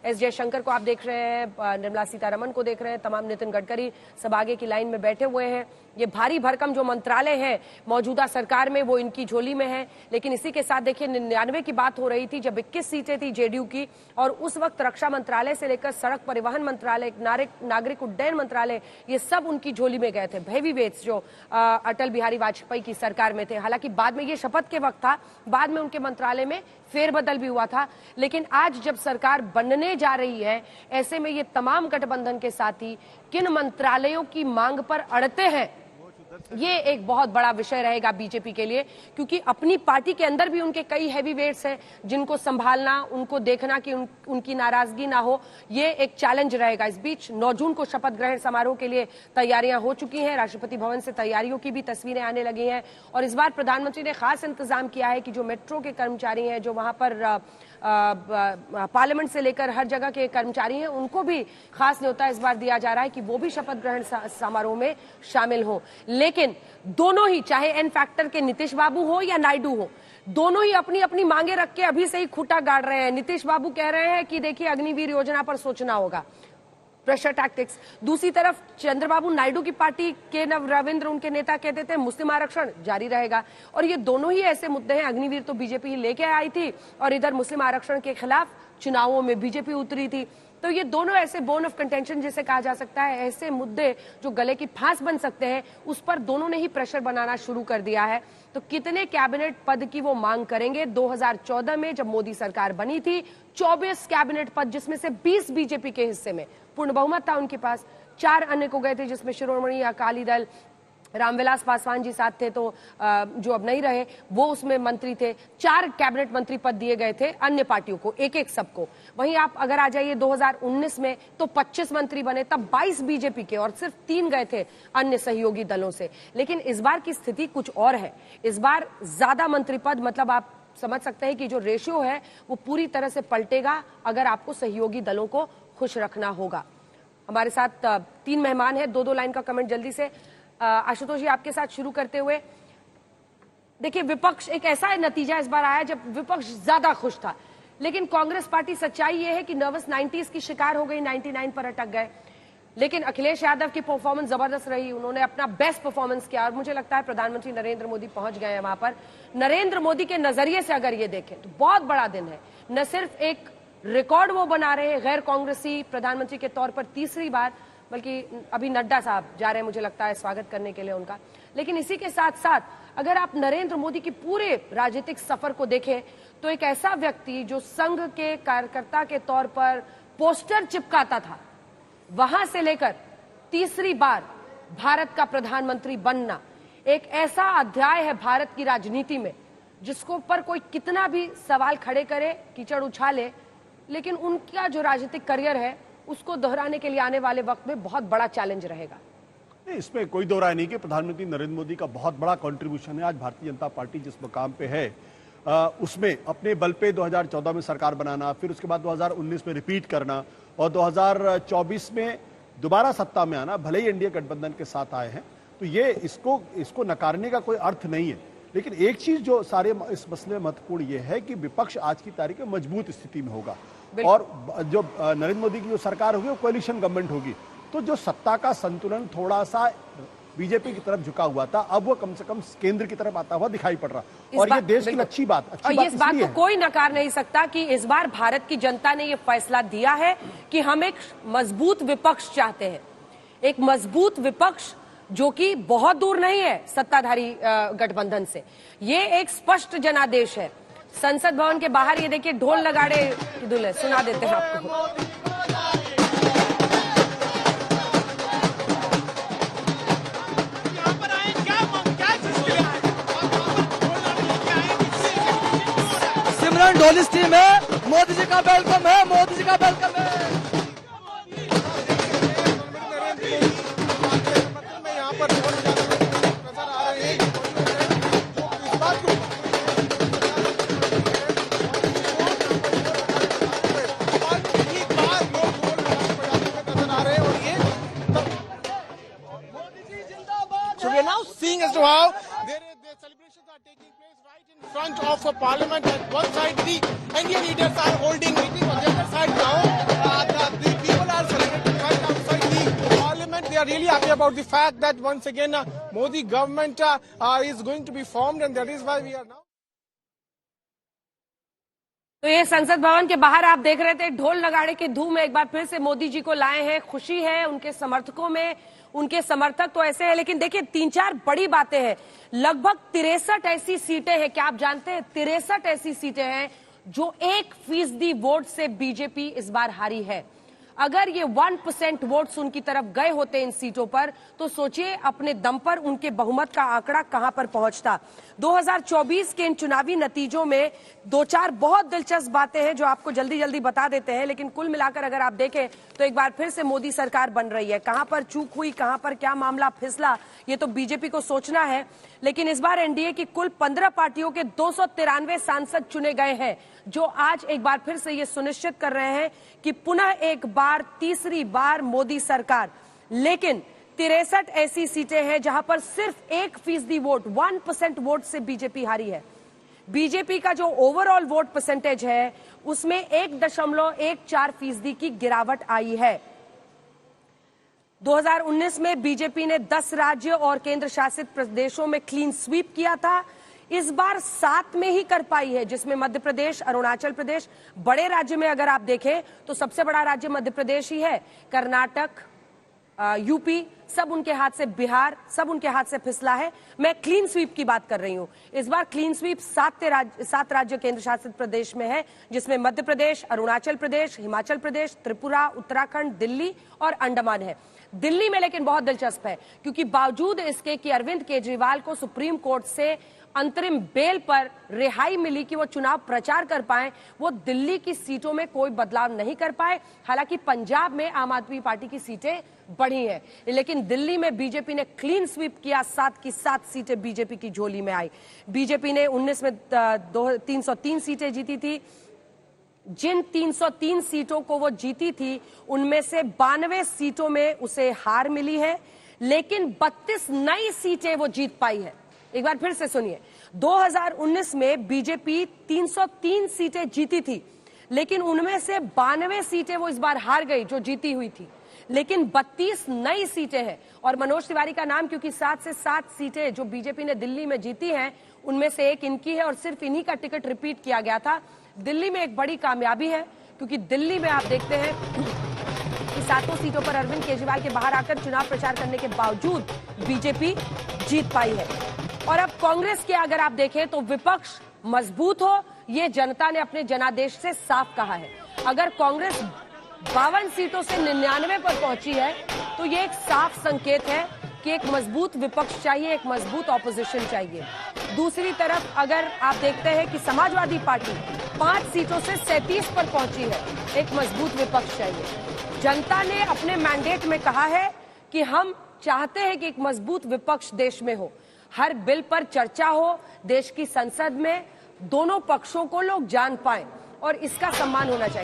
S Jaishankar को आप देख रहे हैं, निर्मला सीतारमण को देख रहे हैं, तमाम नितिन गडकरी सब आगे की लाइन में बैठे हुए हैं। ये भारी भरकम जो मंत्रालय है मौजूदा सरकार में वो इनकी झोली में है। लेकिन इसी के साथ देखिए 99 की बात हो रही थी जब 21 सीटें थी जेडीयू की, और उस वक्त रक्षा मंत्रालय से लेकर सड़क परिवहन मंत्रालय, नागरिक उड्डयन मंत्रालय, ये सब उनकी झोली में गए थे, हेवी वेट्स जो अटल बिहारी वाजपेयी की सरकार में थे। हालांकि बाद में ये शपथ के वक्त था, बाद में उनके मंत्रालय में फेरबदल भी हुआ था। लेकिन आज जब सरकार बनने जा रही है, ऐसे में ये तमाम गठबंधन के साथी किन मंत्रालयों की मांग पर अड़ते हैं, ये एक बहुत बड़ा विषय रहेगा बीजेपी के लिए, क्योंकि अपनी पार्टी के अंदर भी उनके कई हैवी वेट्स हैं जिनको संभालना, उनको देखना कि उनकी नाराजगी ना हो, ये एक चैलेंज रहेगा। इस बीच 9 जून को शपथ ग्रहण समारोह के लिए तैयारियां हो चुकी हैं। राष्ट्रपति भवन से तैयारियों की भी तस्वीरें आने लगी हैं, और इस बार प्रधानमंत्री ने खास इंतजाम किया है कि जो मेट्रो के कर्मचारी हैं, जो वहां पर पार्लियामेंट से लेकर हर जगह के कर्मचारी हैं, उनको भी खास न्योता इस बार दिया जा रहा है कि वो भी शपथ ग्रहण समारोह में शामिल हो। लेकिन दोनों ही, चाहे एन फैक्टर के नीतीश बाबू हो या नायडू हो, दोनों ही अपनी अपनी मांगे रख के अभी से ही खूंटा गाड़ रहे हैं। नीतीश बाबू कह रहे हैं कि देखिए अग्निवीर योजना पर सोचना होगा, प्रेशर टैक्टिक्स। दूसरी तरफ चंद्रबाबू नायडू की पार्टी के रविंद्र, उनके नेता कहते थे मुस्लिम आरक्षण जारी रहेगा। और ये दोनों ही ऐसे मुद्दे हैं, अग्निवीर तो बीजेपी ही लेके आई थी और इधर मुस्लिम आरक्षण के खिलाफ चुनावों में बीजेपी उतरी थी। तो ये दोनों ऐसे बोन ऑफ कंटेंशन जिसे कहा जा सकता है, ऐसे मुद्दे जो गले की फांस बन सकते हैं, उस पर दोनों ने ही प्रेशर बनाना शुरू कर दिया है। तो कितने कैबिनेट पद की वो मांग करेंगे? 2014 में जब मोदी सरकार बनी थी 24 कैबिनेट पद, जिसमें से 20 बीजेपी के हिस्से में, पूर्ण बहुमत था उनके पास। 4 अन्य को गए थे जिसमें शिरोमणि अकाली दल, रामविलास पासवान जी साथ थे, तो जो अब नहीं रहे वो उसमें मंत्री थे। 4 कैबिनेट मंत्री पद दिए गए थे अन्य पार्टियों को, एक एक सबको। वहीं आप अगर आ जाइए 2019 में तो 25 मंत्री बने, तब 22 बीजेपी के और सिर्फ 3 गए थे अन्य सहयोगी दलों से। लेकिन इस बार की स्थिति कुछ और है। इस बार ज्यादा मंत्री पद, मतलब आप समझ सकते हैं कि जो रेशियो है वो पूरी तरह से पलटेगा अगर आपको सहयोगी दलों को खुश रखना होगा। हमारे साथ 3 मेहमान हैं, 2-2 लाइन का कमेंट जल्दी से। आशुतोष जी, आपके साथ शुरू करते हुए, देखिए विपक्ष, एक ऐसा नतीजा इस बार आया जब विपक्ष ज्यादा खुश था, लेकिन कांग्रेस पार्टी, सच्चाई ये है कि नर्वस 90s की शिकार हो गई, 99 पर अटक गए। लेकिन अखिलेश यादव की परफॉर्मेंस जबरदस्त रही, उन्होंने अपना बेस्ट परफॉर्मेंस किया, और मुझे लगता है प्रधानमंत्री नरेंद्र मोदी पहुंच गए हैं वहां पर। नरेंद्र मोदी के नजरिए से अगर ये देखें तो बहुत बड़ा दिन है। न सिर्फ एक रिकॉर्ड वो बना रहे हैं गैर कांग्रेसी प्रधानमंत्री के तौर पर तीसरी बार, बल्कि अभी नड्डा साहब जा रहे हैं मुझे लगता है स्वागत करने के लिए उनका। लेकिन इसी के साथ साथ अगर आप नरेंद्र मोदी की पूरे राजनीतिक सफर को देखें तो एक ऐसा व्यक्ति जो संघ के कार्यकर्ता के तौर पर पोस्टर चिपकाता था, वहां से लेकर तीसरी बार भारत का प्रधानमंत्री बनना, एक ऐसा अध्याय है भारत की राजनीति में जिसको पर कोई कितना भी सवाल खड़े करे, कीचड़ उछाले, लेकिन उनका जो राजनीतिक करियर है उसको दोहराने के लिए आने वाले वक्त में बहुत बड़ा चैलेंज रहेगा। इसमें कोई दो राय नहीं कि प्रधानमंत्री नरेंद्र मोदी का बहुत बड़ा कंट्रीब्यूशन है। आज भारतीय जनता पार्टी जिस मुकाम पे है, उसमें अपने बल पे 2014 में सरकार बनाना, फिर उसके बाद 2019 में रिपीट करना और 2024 में दोबारा सत्ता में आना, भले ही एनडीए गठबंधन के साथ आए हैं, तो ये इसको नकारने का कोई अर्थ नहीं है। लेकिन एक चीज जो सारे इस मसले में महत्वपूर्ण ये है कि विपक्ष आज की तारीख में मजबूत स्थिति में होगा, और जो नरेंद्र मोदी की जो सरकार होगी वो कोalition गवर्नमेंट होगी, तो जो सत्ता का संतुलन थोड़ा सा बीजेपी की तरफ झुका हुआ था, अब वो कम से कम केंद्र की तरफ आता हुआ दिखाई पड़ रहा। और ये देश की अच्छी बात इस बात को कोई नकार नहीं सकता कि इस बार भारत की जनता ने ये फैसला दिया है कि हम एक मजबूत विपक्ष चाहते हैं, एक मजबूत विपक्ष जो कि बहुत दूर नहीं है सत्ताधारी गठबंधन से। ये एक स्पष्ट जनादेश है। संसद भवन के बाहर ये देखिए ढोल नगाड़े की धुन है, सुना देते हैं आपको। सिमरन ढोलिस टीम है, मोदी जी का वेलकम है, मोदी जी का वेलकम है। Seeing as to how their celebrations are taking place right in front of a parliament. At one side, the Indian leaders are holding meetings. On the other side now, are really happy about the fact that once again Modi government is going to be formed, and that is why we are now. तो ये संसद भवन के बाहर आप देख रहे थे, ढोल नगाड़े की धूम एक बार फिर से मोदी जी को लाए हैं। खुशी है उनके समर्थकों में, उनके समर्थक तो ऐसे हैं, लेकिन देखिए 3-4 बड़ी बातें हैं। लगभग 63 ऐसी सीटें हैं, क्या आप जानते हैं 63 ऐसी सीटें हैं जो 1% वोट से बीजेपी इस बार हारी है। अगर ये 1% वोट्स उनकी तरफ गए होते इन सीटों पर, तो सोचिए अपने दम पर उनके बहुमत का आंकड़ा कहां पर पहुंचता। 2024 के इन चुनावी नतीजों में 2-4 बहुत दिलचस्प बातें हैं जो आपको जल्दी जल्दी बता देते हैं, लेकिन कुल मिलाकर अगर आप देखें तो एक बार फिर से मोदी सरकार बन रही है। कहां पर चूक हुई, कहां पर क्या मामला फिसला, ये तो बीजेपी को सोचना है। लेकिन इस बार एनडीए की कुल 15 पार्टियों के 293 सांसद चुने गए हैं, जो आज एक बार फिर से ये सुनिश्चित कर रहे हैं कि पुनः एक बार, तीसरी बार मोदी सरकार। लेकिन 63 ऐसी सीटें हैं जहां पर सिर्फ 1% वोट, 1% वोट से बीजेपी हारी है। बीजेपी का जो ओवरऑल वोट परसेंटेज है उसमें 1.14% की गिरावट आई है। 2019 में बीजेपी ने 10 राज्य और केंद्र शासित प्रदेशों में क्लीन स्वीप किया था। इस बार 7 में ही कर पाई है, जिसमें मध्य प्रदेश, अरुणाचल प्रदेश। बड़े राज्य में अगर आप देखें तो सबसे बड़ा राज्य मध्य प्रदेश ही है। कर्नाटक, यूपी सब उनके हाथ से, बिहार सब उनके हाथ से फिसला है। मैं क्लीन स्वीप की बात कर रही हूं। इस बार क्लीन स्वीप 7 राज्य केंद्र शासित प्रदेश में है, जिसमें मध्य प्रदेश, अरुणाचल प्रदेश, हिमाचल प्रदेश, त्रिपुरा, उत्तराखंड, दिल्ली और अंडमान है। दिल्ली में लेकिन बहुत दिलचस्प है, क्योंकि बावजूद इसके कि अरविंद केजरीवाल को सुप्रीम कोर्ट से अंतरिम बेल पर रिहाई मिली कि वो चुनाव प्रचार कर पाए, वो दिल्ली की सीटों में कोई बदलाव नहीं कर पाए। हालांकि पंजाब में आम आदमी पार्टी की सीटें बढ़ी हैं, लेकिन दिल्ली में बीजेपी ने क्लीन स्वीप किया। 7 की 7 सीटें बीजेपी की झोली में आई। बीजेपी ने 19 में 303 सीटें जीती थी। जिन 303 सीटों को वो जीती थी उनमें से 92 सीटों में उसे हार मिली है, लेकिन 32 नई सीटें वो जीत पाई है। एक बार फिर से सुनिए, 2019 में बीजेपी 303 सीटें जीती थी, लेकिन उनमें से 92 सीटें वो इस बार हार गई जो जीती हुई थी, लेकिन 32 नई सीटें हैं। और मनोज तिवारी का नाम, क्योंकि 7 से 7 सीटें जो बीजेपी ने दिल्ली में जीती हैं उनमें से एक इनकी है और सिर्फ इन्हीं का टिकट रिपीट किया गया था। दिल्ली में एक बड़ी कामयाबी है, क्योंकि दिल्ली में आप देखते हैं कि 7 सीटों पर अरविंद केजरीवाल के बाहर आकर चुनाव प्रचार करने के बावजूद बीजेपी जीत पाई है। और अब कांग्रेस के अगर आप देखें तो विपक्ष मजबूत हो, ये जनता ने अपने जनादेश से साफ कहा है। अगर कांग्रेस 52 सीटों से 99 पर पहुंची है तो ये एक साफ संकेत है कि एक मजबूत विपक्ष चाहिए, एक मजबूत ऑपोजिशन चाहिए। दूसरी तरफ अगर आप देखते हैं कि समाजवादी पार्टी 5 सीटों से 37 पर पहुंची है, एक मजबूत विपक्ष चाहिए। जनता ने अपने मैंडेट में कहा है कि हम चाहते हैं कि एक मजबूत विपक्ष देश में हो, हर बिल पर चर्चा हो, देश की संसद में दोनों पक्षों को लोग जान पाएं और इसका सम्मान होना चाहिए।